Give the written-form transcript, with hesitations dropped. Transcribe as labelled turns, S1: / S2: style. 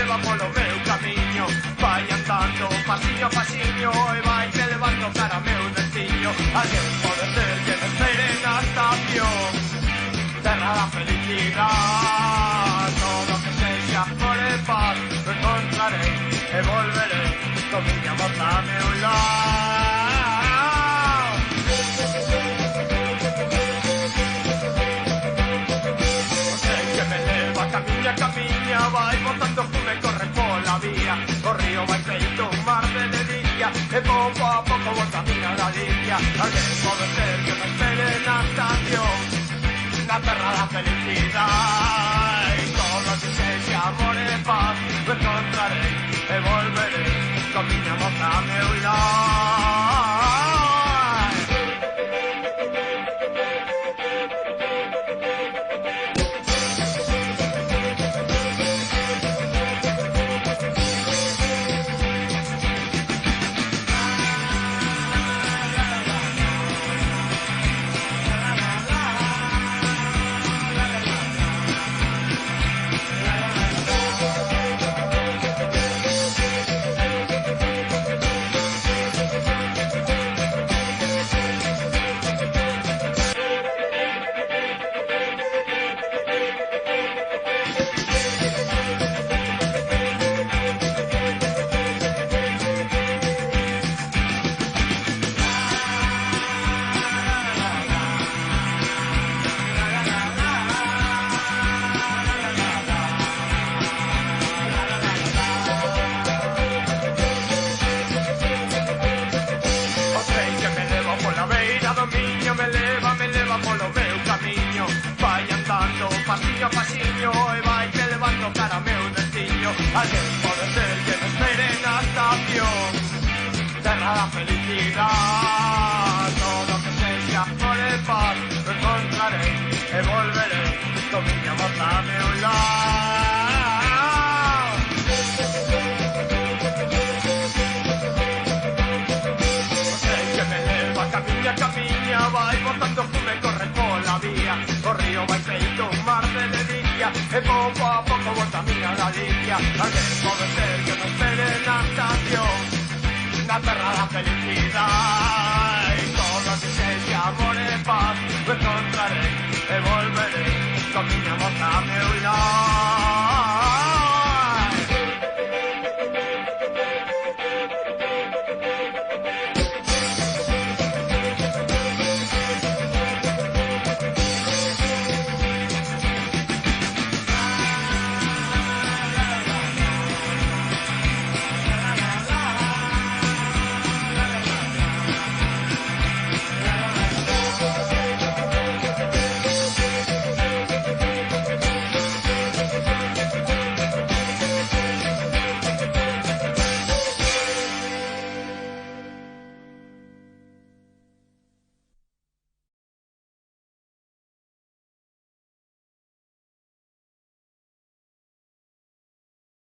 S1: leva polo meu camiño. Vai andando pasiño a pasiño e vai que levando cara meu destiño. Alguén pode ser que me espere na estación, terra da felicidade. Todo que sexa por e paz lo encontrarei e volverei con miña moza a meu lado. O tren que me leva camiña, camiña, vai botando fume e corre pola vía. O río vai feito un mar de delicia e pouco a pouco volta a miña Galicia. Alguén pode ser que me espere na estación, na terra da felicidade. Todo que sexa amor e paz lo encontrarei e volverei con miña moza a meu lado. Pasiño a pasiño e vai que levando cara meu destiño. Alguén pode ser que me espere na estación, terra da felicidade. Todo que sexa por e paz lo encontrarei e volverei con miña moza a meu lado. O tren que me leva camiña, camiña, vai botando fume e corre pola vía. O río vai feito un mar de delicia e pouco a pouco volta a miña Galicia. Alguén pode ser que me espere na estación, na terra da felicidade. Todo que sexa amor e paz lo encontrarei e volverei con miña moza a meu lado.